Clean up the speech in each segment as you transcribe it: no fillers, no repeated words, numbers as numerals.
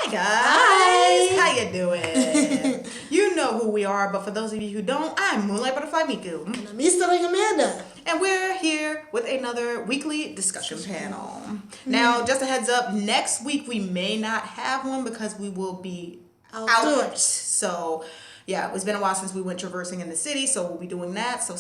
Hi guys! How you doing? You know who we are, but for those of you who don't, I'm Moonlight Butterfly Miku. And I'm Easter Egg Amanda. And we're here with another weekly discussion panel. Now, just a heads up, next week we may not have one because we will be out. So, yeah, it's been a while since we went traversing in the city, so we'll be doing that. So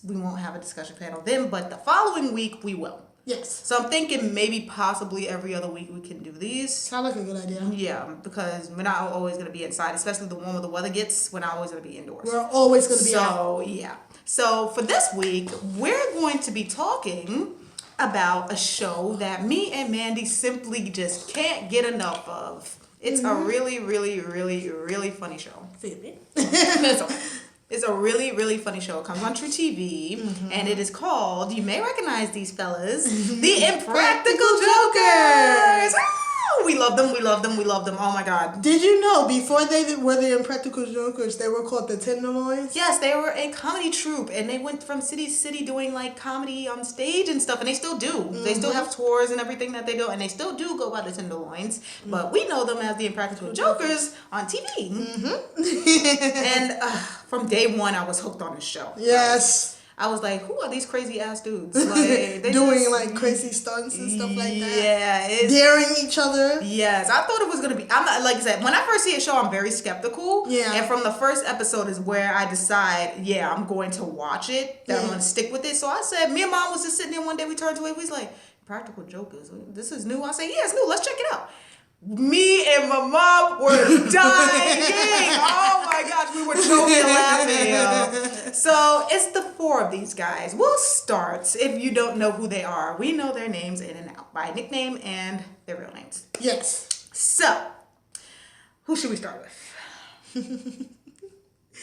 we won't have a discussion panel then, but the following week we will. Yes. So I'm thinking maybe possibly every other week we can do these. Sounds like a good idea. Yeah, because we're not always going to be inside, especially the one where the weather gets. We're not always going to be indoors. We're always going to be out. So, yeah. So for this week, we're going to be talking about a show that me and Mandy simply just can't get enough of. It's a really, really, really, really funny show. Phoebe. It's a really, really funny show. It comes on True TV, and it is called, you may recognize these fellas, the Impractical Jokers. Oh, we love them, we love them, we love them. Oh my God. Did you know before they were the Impractical Jokers, they were called the Tenderloins? Yes, they were a comedy troupe, and they went from city to city doing like comedy on stage and stuff, and they still do. They still have tours and everything that they do, and they still do go by the Tenderloins, but we know them as the Impractical Jokers on TV. And from day one, I was hooked on the show. Yes. I was like, who are these crazy ass dudes? Like, they doing just, like crazy stunts and stuff like that. Yeah. Daring each other. Yes. I thought it was going to be, I'm not, like I said, when I first see a show, I'm very skeptical. Yeah. And from the first episode is where I decide, yeah, I'm going to watch it, that I'm going to stick with it. So I said, me and Mom was just sitting there one day, we turned away, we was like, Practical Jokers, this is new. I said, yeah, it's new, let's check it out. Me and my mom were dying. Oh my gosh, we were choking laughing. So it's the four of these guys. We'll start, if you don't know who they are. We know their names in and out by nickname and their real names. Yes. So, who should we start with?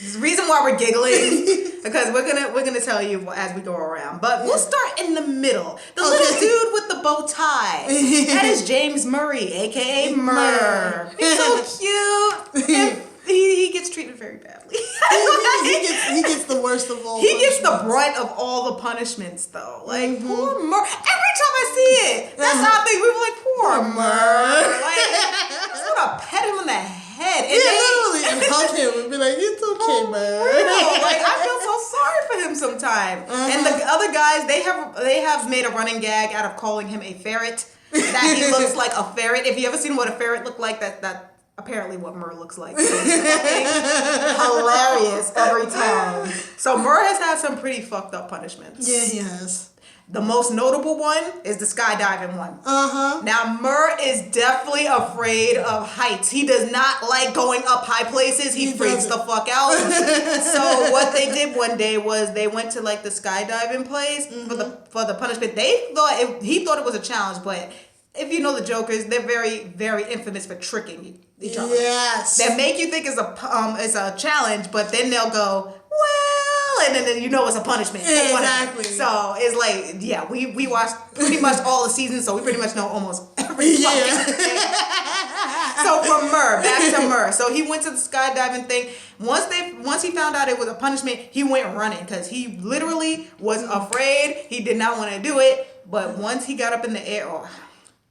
There's a reason why we're giggling because we're gonna tell you as we go around. But we'll start in the middle. The little dude with the bow tie. That is James Murray, aka Murr. He's so cute. And he gets treated very badly. he gets the worst of all. He gets the brunt of all the punishments, though. Like poor Murr. Every time I see it, that's how I think. We were like, poor Murr. Like, I just want to pet him on the head. And literally, and hug him and be like, it's okay, man. Like, I feel so sorry for him sometimes. And the other guys, they have made a running gag out of calling him a ferret. That he looks like a ferret. If you ever seen what a ferret looked like, that apparently what Murr looks like. So it's hilarious every time. So Murr has had some pretty fucked up punishments. Yeah, he has. The most notable one is the skydiving one. Now, Murr is definitely afraid of heights. He does not like going up high places. He freaks the fuck out. So what they did one day was they went to like the skydiving place for the punishment. He thought it was a challenge, but if you know the Jokers, they're very, very infamous for tricking each other. Yes. They make you think it's a challenge, but then they'll go, well, and then you know it's a punishment. Exactly. So it's like, yeah, we watched pretty much all the seasons, so we pretty much know almost every fucking thing. So from Murr, back to Murr. So he went to the skydiving thing. Once he found out it was a punishment, he went running because he literally was afraid. He did not want to do it. But once he got up in the air,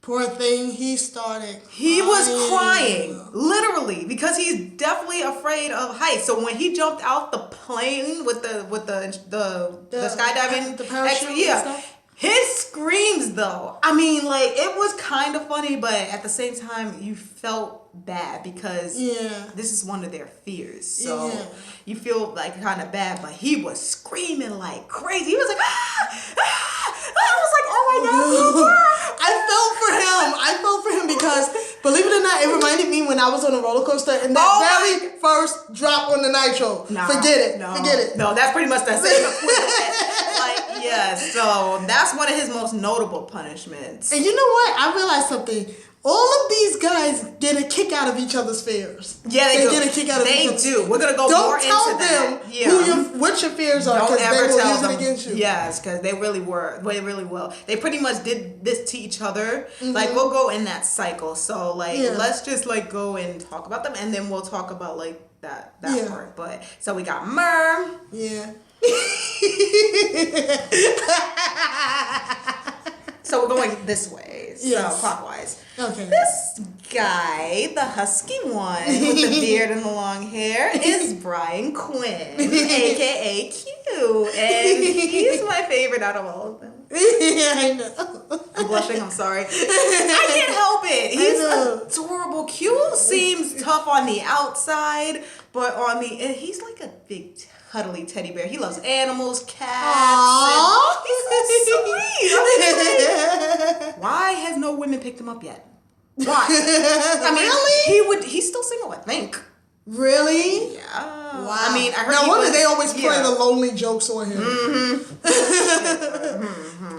poor thing, he started crying. He was crying, literally, because he's definitely afraid of heights. So when he jumped out the plane with the skydiving, the parachute and stuff. His screams though, I mean, like, it was kind of funny, but at the same time, you felt bad because this is one of their fears. So you feel like kind of bad, but he was screaming like crazy. He was like, I was like, oh my God. I felt for him because, believe it or not, it reminded me when I was on a roller coaster and that very first drop on the nitro. Forget it. No, that's pretty much the same equivalent. Like, yeah, so that's one of his most notable punishments. And you know what? I realized something. All of these guys get a kick out of each other's fears. Yeah, they get a kick out of each other's fears. They do. We're going to go more into that. Don't tell them what your fears are, because they will use it against you. Yes, because they really will. They pretty much did this to each other. Like, we'll go in that cycle. So, like, let's just, like, go and talk about them, and then we'll talk about, like, that part. But, so we got Murr. Yeah. So we're going this way. So clockwise. Okay. This guy, the husky one with the beard and the long hair, is Brian Quinn, aka Q, and he's my favorite out of all of them. Yeah, I know. I'm blushing. I'm sorry. I can't help it. He's adorable. Q seems tough on the outside, but on the he's like a big cuddly teddy bear. He loves animals, cats. He's so sweet. Why has no women picked him up yet? Why? I mean, Really? He's still single, I think. Really? Yeah. Wow. I mean, I heard no wonder they always play the lonely jokes on him.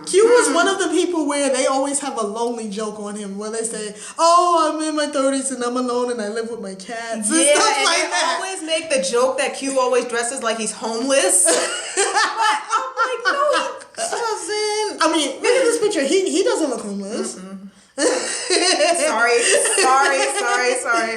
Q was one of the people where they always have a lonely joke on him, where they say, "Oh, I'm in my 30s and I'm alone and I live with my cats." Yeah, and stuff and like they that. always make the joke that Q always dresses like he's homeless. But I'm like, no, he doesn't. I mean, look at this picture. He doesn't look homeless. Sorry.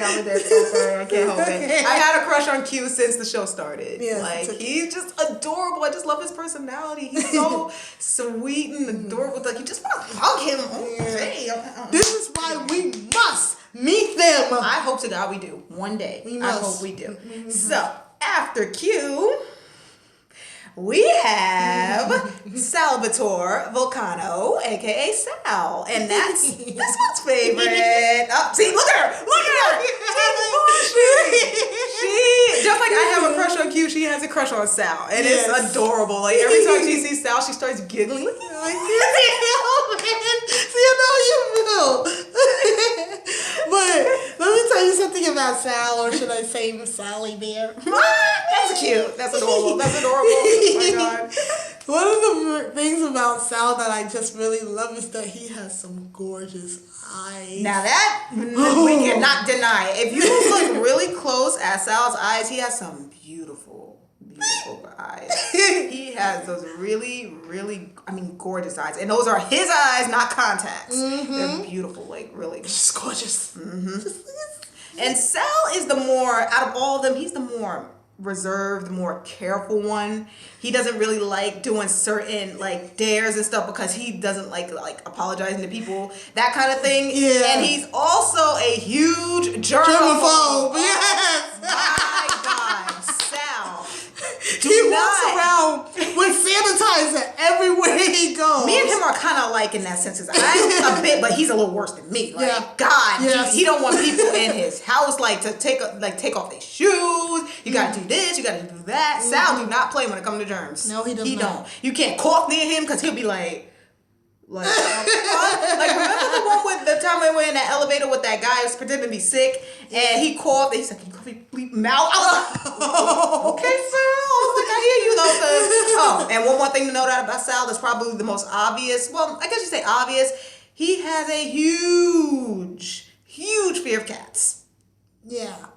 I'm a dead so sorry. I can't help it. I had a crush on Q since the show started. Yeah, like he's just adorable. I just love his personality. He's so sweet and adorable. Like you just want to hug him. Okay. This is why we must meet them. I hope to God we do one day. We I must. hope we do. So after Q, we have Salvatore Vulcano, aka Sal, and that's this one's favorite. Oh, see, look at her, she just like I have a crush on Q, she has a crush on Sal, and it's adorable. Like every time she sees Sal, she starts giggling. Look at See, I know you feel. But let me tell you something about Sal, or should I say Sally Bear? That's cute. That's adorable. Oh my God. One of the things about Sal that I just really love is that he has some gorgeous eyes. Now that we cannot deny. If you look really close at Sal's eyes, he has some beautiful eyes. He has those really, gorgeous eyes. And those are his eyes, not contacts. They're beautiful, like really. She's gorgeous. And Sal is the more, out of all of them, he's the more reserved, more careful one. He doesn't really like doing certain like dares and stuff because he doesn't like apologizing to people, that kind of thing. Yeah. And he's also a huge germaphobe. Yes. My God, Sal. He walks around with sanitizer everywhere he goes. Me and him are kind of like in that sense. I'm a bit, but he's a little worse than me. Like God, he don't want people in his house like to take off their shoes. You gotta do this. You gotta do that. Sal do not play when it comes to germs. No, he does not. Don't. You can't cough near him because he'll be like remember the one with the time we were in that elevator with that guy who's pretending to be sick and he coughed and he's like, "Can you cover your bleep mouth?" I was like, "Okay, Sal." I was like, "I hear you though." And one more thing to note out about Sal that's probably the most obvious. Well, I guess you say obvious. He has a huge fear of cats. Yeah.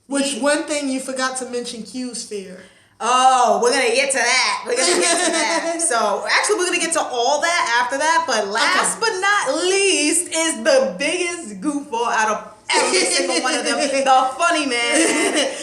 Which one thing you forgot to mention Q's fear. Oh, we're going to get to that. So, actually, we're going to get to all that after that. But last but not least is the biggest goofball out of every single one of them. The funny man,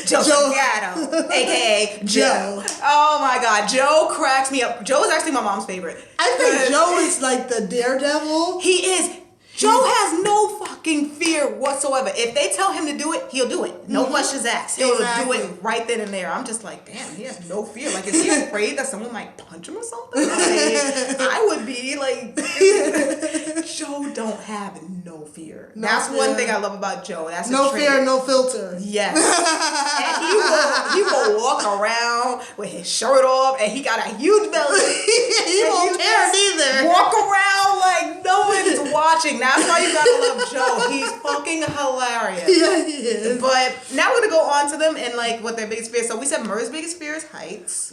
Joe Gatto, a.k.a. Joe. Oh, my God. Joe cracks me up. Joe is actually my mom's favorite. I think Joe is like the daredevil. He is. Joe has no fucking fear whatsoever. If they tell him to do it, he'll do it. No questions asked. He'll do it right then and there. I'm just like, damn, he has no fear. Like, is he afraid that someone might punch him or something? Like, I would be like, Joe don't have no fear. That's one thing I love about Joe. That's no fear, no filter. Yes. And he will walk around with his shirt off, and he got a huge belly. He won't care neither. Walk around like no one is watching. That's why you gotta love Joe. He's fucking hilarious. Yeah, he is. But now we're gonna go on to them and like what their biggest fear. So we said Murr's biggest fear is heights.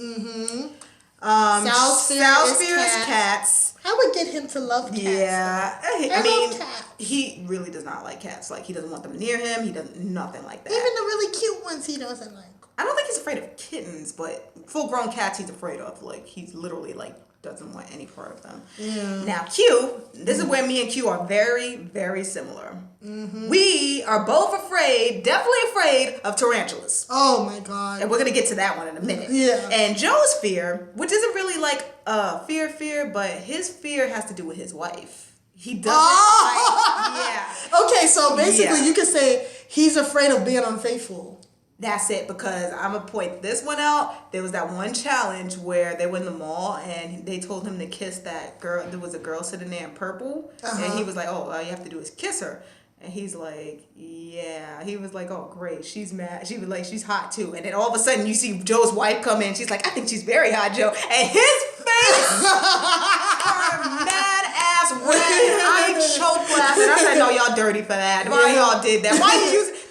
Sal's fear is cats. I would get him to love cats. Yeah, I love cats. He really does not like cats. Like he doesn't want them near him. He does nothing like that. Even the really cute ones he doesn't like. I don't think he's afraid of kittens, but full-grown cats he's afraid of. Like he's literally like doesn't want any part of them. Yeah. Now Q, this is where me and Q are very, very similar. We are both definitely afraid of tarantulas. Oh my God. And we're going to get to that one in a minute. Yeah. And Joe's fear, which isn't really like fear, but his fear has to do with his wife. He doesn't like, yeah. Okay, so basically you could say he's afraid of being unfaithful. That's it, because I'm going to point this one out. There was that one challenge where they were in the mall and they told him to kiss that girl. There was a girl sitting there in purple. And he was like, oh, all you have to do is kiss her. And he's like, yeah. He was like, oh, great. She's mad. She was like, she's hot too. And then all of a sudden you see Joe's wife come in. She's like, I think she's very hot, Joe. And his face turned mad ass red. I choked laughing. I said, no, y'all dirty for that. Why y'all did that?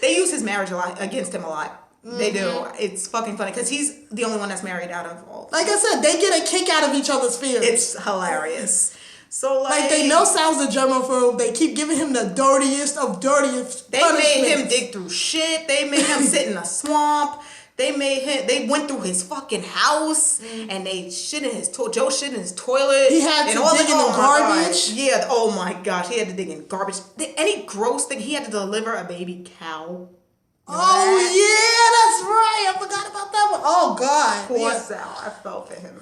They use his marriage a lot against him a lot. They do. It's fucking funny because he's the only one that's married out of all. Like I said, they get a kick out of each other's fears. It's hilarious. So like they know Sal's a germaphobe. They keep giving him the dirtiest of dirtiest. They made him dig through shit. They made him sit in a swamp. They went through his fucking house and they shit in his Joe shit in his toilet. He had to dig in the garbage. Yeah. Oh my gosh. He had to dig in garbage. Any gross thing. He had to deliver a baby cow. Oh yeah, that's right. I forgot about that one. Oh God. Poor Sal. I felt for him.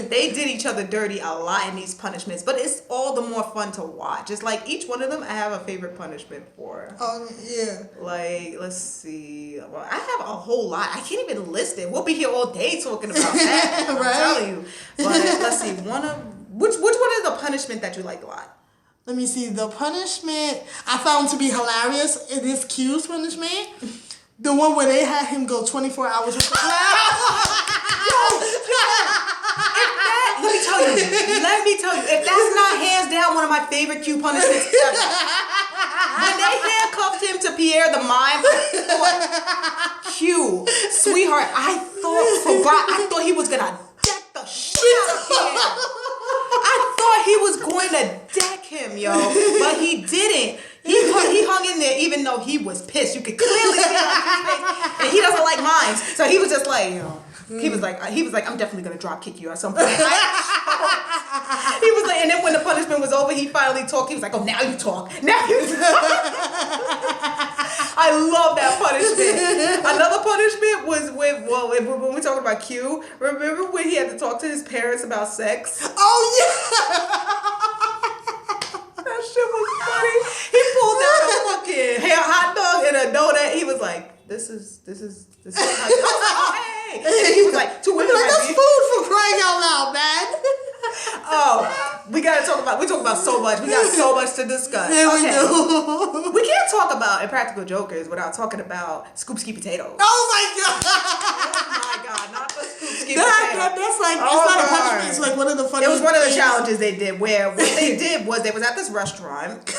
They did each other dirty a lot in these punishments, but it's all the more fun to watch. It's like each one of them I have a favorite punishment for. Yeah. Like, let's see. Well, I have a whole lot. I can't even list it. We'll be here all day talking about that. I'm telling you. But let's see. Which one is the punishment that you like a lot? Let me see. The punishment I found to be hilarious. It is Q's punishment. The one where they had him go 24 hours with the Let me tell you, if that's not hands down one of my favorite Q punishments ever. When they handcuffed him to Pierre the Mime, Q, sweetheart, I thought he was gonna deck the shit out of Pierre. I thought he was going to deck him, yo, but he didn't. He hung in there even though he was pissed. You could clearly see it on his face. And he doesn't like mines. So he was just like, he was like, I'm definitely gonna drop kick you at some point. He was like, and then when the punishment was over, he finally talked. He was like, oh, now you talk. Now you talk. I love that punishment. Another punishment was when we talking about Q. Remember when he had to talk to his parents about sex? Oh yeah. That shit was funny. He pulled out a fucking hot dog and a donut. He was like, this is how you hey. And he was like, two women. Like, that's food for crying out loud, man. Oh, we talk about so much. We got so much to discuss. Yeah, we do. We can't talk about Impractical Jokers without talking about Scoop Ski Potatoes. Oh my God. Oh my God, not the Scoop Ski Potatoes. That's like, it's not a punishment. It's like one of the funniest. It was one of the challenges they did where what they did was they was at this restaurant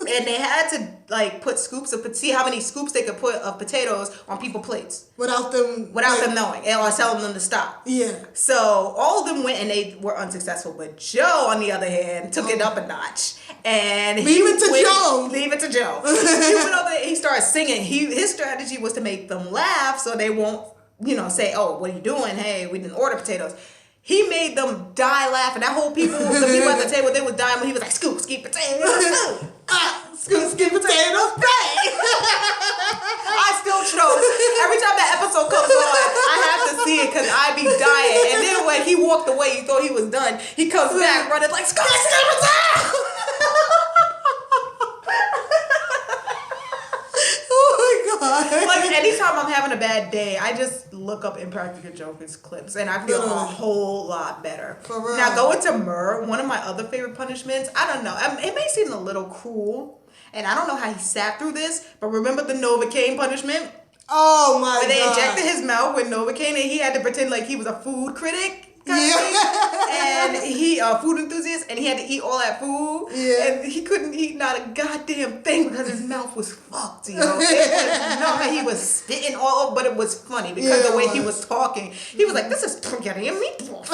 and they had to like put scoops of see how many scoops they could put of potatoes on people's plates without them knowing or telling them to stop. Yeah. So all of them went and they were unsuccessful, but Joe on the other hand took it up a notch and leave it to Joe. He went over there, he started singing. His strategy was to make them laugh so they won't say, oh, what are you doing? Hey, we didn't order potatoes. He made them die laughing. The people at the table, they was dying when he was like, scoop, ski, potatoes. Scoop, ski, potatoes, bang. I still chose. Every time that episode comes on, I have to see it because I be dying. And then when he walked away, you thought he was done. He comes back running like, scoop, ski, potatoes. Like anytime I'm having a bad day, I just look up Impractical Jokers clips and I feel a whole lot better. Now going to Murr, one of my other favorite punishments, I don't know, it may seem a little cruel and I don't know how he sat through this, but remember the Novocaine punishment? Oh my God. Where they injected his mouth with Novocaine and he had to pretend like he was a food critic. Kind of thing. And he food enthusiast and he had to eat all that food and he couldn't eat not a goddamn thing because his mouth was fucked, he was spitting all over, but it was funny because the way he was talking, he was like, this is spaghetti and meatballs.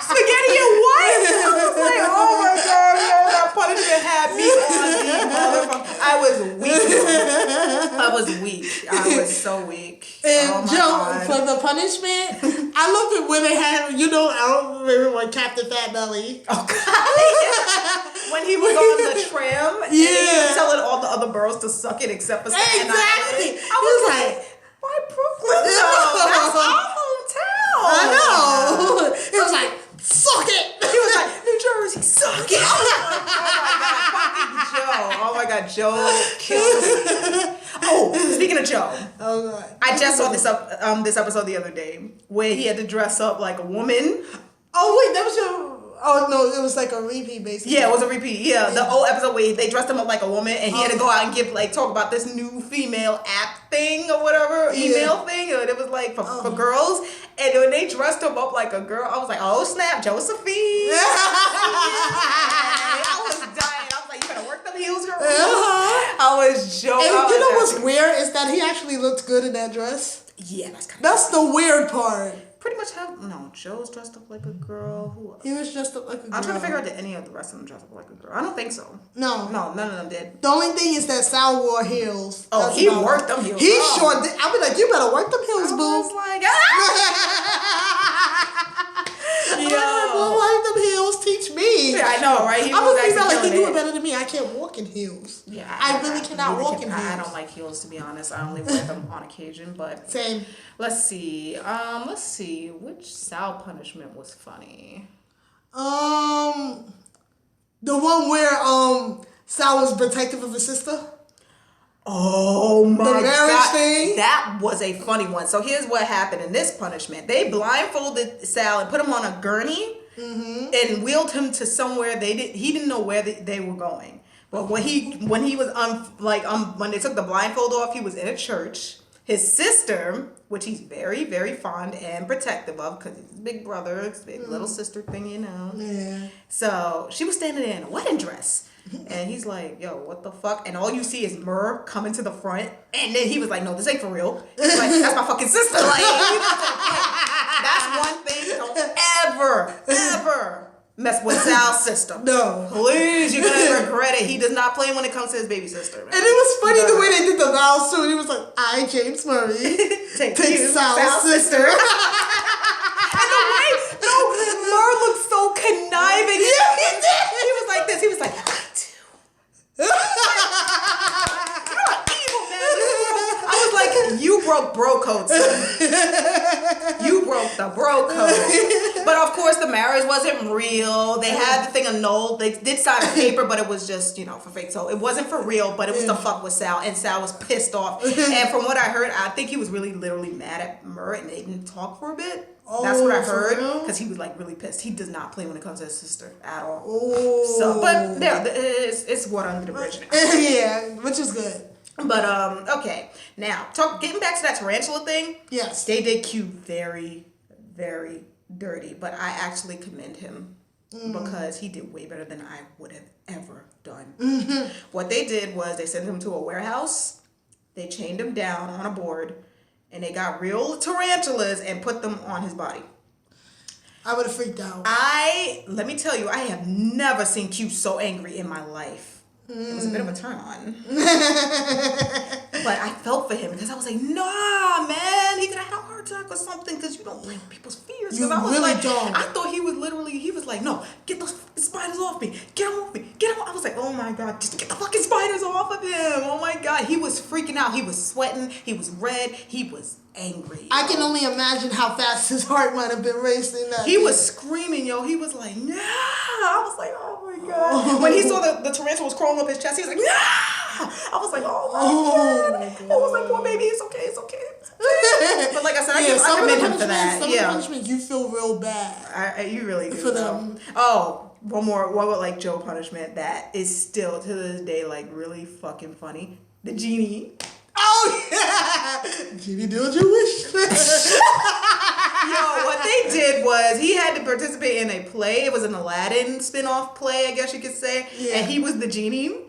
Spaghetti and what? I was like, oh my God, that punishment had me on the motherfucker. I was so weak. And Joe, for the punishment, I love it when they had, I don't remember when Captain Fat Belly. Oh, God. When he was on the tram, and he was telling all the other girls to suck it except for Staten Island. Exactly. I was like, why Brooklyn? No, that's our hometown. I know. He was like, suck it. He was like, is he sucking? Oh my God, Joe kills me. Oh, speaking of Joe. Oh God. I just saw this episode the other day where he had to dress up like a woman. Oh wait, that was your. Oh no, it was like a repeat basically. Yeah, it was a repeat. Yeah, the old episode where they dressed him up like a woman and he had to go out and talk about this new female app thing or whatever, email thing, and it was like for girls. And when they dressed him up like a girl, I was like, oh snap, Josephine. I was dying. I was like, you better work them heels, girl. I was joking. And you know what's weird is that he actually looked good in that dress. Yeah, that's the weird part. Pretty much Joe's dressed up like a girl. Who else? He was dressed up like a girl. I'm trying to figure out did any of the rest of them dress up like a girl. I don't think so. No, none of them did. The only thing is that Sal wore heels. Oh, he worked them heels. He sure did. I be like, you better work them heels, boo. I was like, work them heels. Teach me. Yeah, I know, right? I'm a female, like, you do it better than me. I can't walk in heels. Yeah, I really cannot walk in heels. I don't like heels, to be honest. I only wear them on occasion, but same. Let's see. Which Sal punishment was funny? The one where Sal was protective of his sister. Oh my God. The marriage thing? That was a funny one. So here's what happened in this punishment. They blindfolded Sal and put him on a gurney and wheeled him to somewhere he didn't know where they were going. But when he was when they took the blindfold off, he was in a church. His sister, which he's very, very fond and protective of because he's his big brother, his big little sister thing, you know. Yeah. So she was standing there in a wedding dress. And he's like, yo, what the fuck? And all you see is Murr coming to the front. And then he was like, no, this ain't for real. He's like, that's my fucking sister. Like, that's one thing. Don't ever mess with Sal's sister. No. Please, you're going to regret it. He does not play when it comes to his baby sister. Man. And it was funny the way they did the vows too. He was like, I, James Murray, take Sal's sister. And the way, Murr looked so conniving. Yeah, he did. He was like this. He was like, you're evil, man. I was like, you broke bro code, son. You broke the bro code. But of course, the marriage wasn't real. They had the thing annulled. They did sign a paper, but it was just, for fake. So it wasn't for real, but it was to fuck with Sal. And Sal was pissed off. And from what I heard, I think he was really literally mad at Murr and they didn't talk for a bit. That's what I heard, because he was like really pissed. He does not play when it comes to his sister at all. Oh. So, but yeah, it's water under the bridge now. Yeah, which is good. But okay, now getting back to that tarantula thing. Yes, they did Q very, very dirty, but I actually commend him because he did way better than I would have ever done. Mm-hmm. What they did was they sent him to a warehouse. They chained him down on a board. And they got real tarantulas and put them on his body. I would have freaked out. Let me tell you, I have never seen Q so angry in my life. It was a bit of a turn on. But I felt for him because I was like, nah, man, he could have had a heart attack or something because you don't blame people's fears. You I was really like, don't. I thought he was like, no, get those spiders off me. Get them off me. Get them off. I was like, oh my God, just get the fucking spiders off of him. Oh my God. He was freaking out. He was sweating. He was red. He was angry. I can only imagine how fast his heart might have been racing. He was screaming, yo. He was like, nah. I was like, oh my God. When he saw the tarantula was crawling up his chest, he was like, nah. I was like, oh my God. I was like, poor baby, it's okay. But like I said, I commend him for that. Some of the punishments, you feel real bad. You really do. For them. Oh, one like Joe punishment that is still to this day like really fucking funny. The genie. Oh yeah! Genie, do what you wish. Yo, what they did was he had to participate in a play. It was an Aladdin spin-off play, I guess you could say. Yeah. And he was the genie.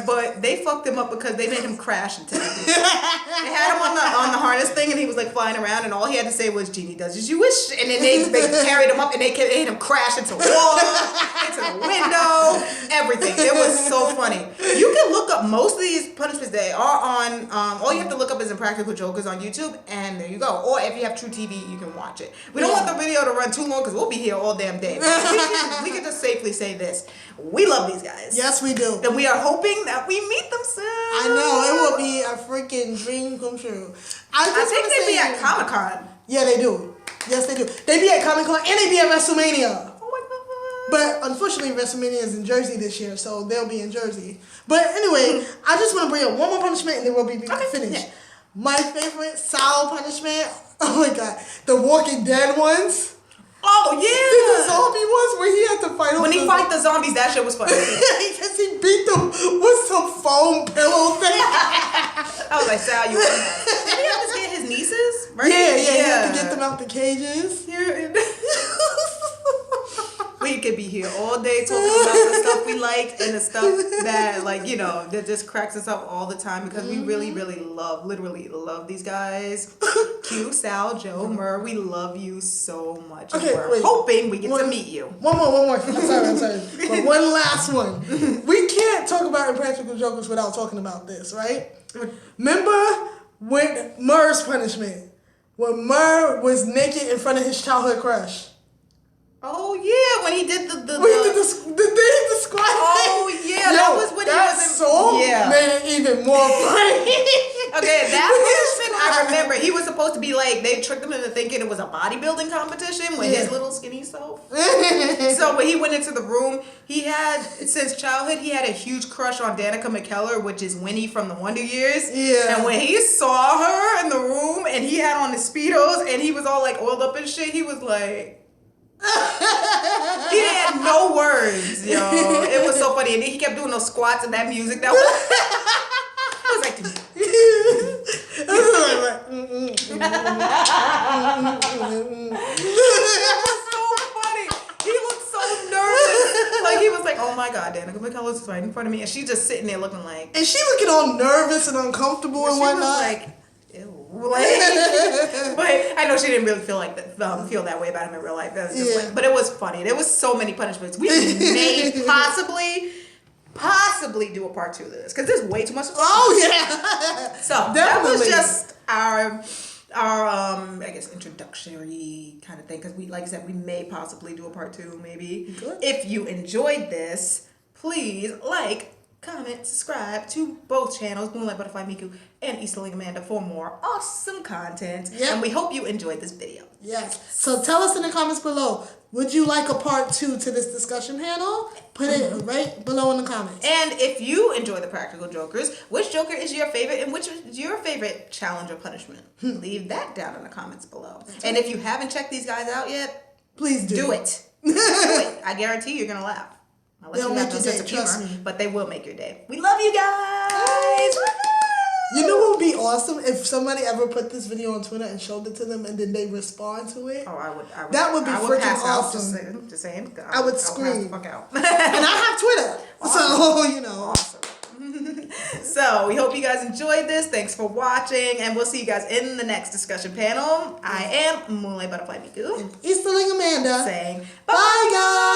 But they fucked him up because they made him crash into everything. They had him on the harness thing and he was like flying around and all he had to say was, genie does as you wish. And then they carried him up and they made him crash into walls, into the window, everything. It was so funny. You can look up most of these punishments. They are on, all you have to look up is Impractical Jokers on YouTube and there you go. Or if you have True TV, you can watch it. We don't want the video to run too long because we'll be here all damn day. We can just safely say this. We love these guys. Yes, we do. And we are hoping that we meet them soon. I know. It will be a freaking dream come true. I think they be at Comic-Con. Yeah, they do. Yes, they do. They be at Comic-Con and they be at WrestleMania. Oh my God. But unfortunately, WrestleMania is in Jersey this year, so they'll be in Jersey. But anyway, I just want to bring up one more punishment, and then we'll be finished. Yeah. My favorite Sal punishment. Oh my god, the Walking Dead ones. Oh yeah, the zombie ones where he had to fight. When he fight the zombies, that shit was funny. Because he beat them with some foam pillow thing. I was like, Sal, you want that? Did he have to get his nieces? Right? Yeah. He had to get them out the cages. We could be here all day talking about the stuff we like and the stuff that, like, you know, that just cracks us up all the time because we really, really literally love these guys. Q, Sal, Joe, Murr, we love you so much. Okay, we're hoping we get to meet you. One more. I'm sorry. But one last one. We can't talk about Impractical Jokers without talking about this, right? Remember when Murr's punishment? When Murr was naked in front of his childhood crush. Oh yeah, when he did the day he described. Oh yeah, that was when he was in. So made it even more funny. Okay, that punishment I remember. He was supposed to be like, they tricked him into thinking it was a bodybuilding competition with his little skinny self. So when he went into the room, he had, since childhood, he had a huge crush on Danica McKellar, which is Winnie from the Wonder Years. Yeah. And when he saw her in the room and he had on his Speedos and he was all like oiled up and shit, he was like. He had no words, yo. It was so funny, and then he kept doing those squats and that music. That was, it was like, it was so funny. He looked so nervous, like he was like, "Oh my god, Danica McKellar's right in front of me," and she just sitting there looking like, and she looking all nervous and uncomfortable and whatnot. Was like, ew. Like, but I know she didn't really feel like that, feel that way about him in real life. That was just like, but it was funny. There was so many punishments. We may possibly do a part 2 of this because there's way too much. Oh yeah. So that was just our I guess introductory kind of thing because we, like I said, we may possibly do a part 2 maybe. Good. If you enjoyed this, please like, comment, subscribe to both channels, Moonlight Butterfly Miku and Easterling Amanda, for more awesome content. Yep. And we hope you enjoyed this video. Yes. So tell us in the comments below, would you like a part 2 to this discussion panel? Put it right below in the comments. And if you enjoy the Practical Jokers, which Joker is your favorite and which is your favorite challenge or punishment? Leave that down in the comments below. And if you haven't checked these guys out yet, please do it. Do it. I guarantee you're going to laugh. They'll make your day, trust me. But they will make your day. We love you guys. You know what would be awesome if somebody ever put this video on Twitter and showed it to them and then they respond to it? Oh, I would. That would be freaking awesome. Just saying. I would scream. Fuck out. And I have Twitter, so you know. Awesome. So we hope you guys enjoyed this. Thanks for watching, and we'll see you guys in the next discussion panel. I am Moonlight Butterfly Miku and Easterling Amanda saying bye guys.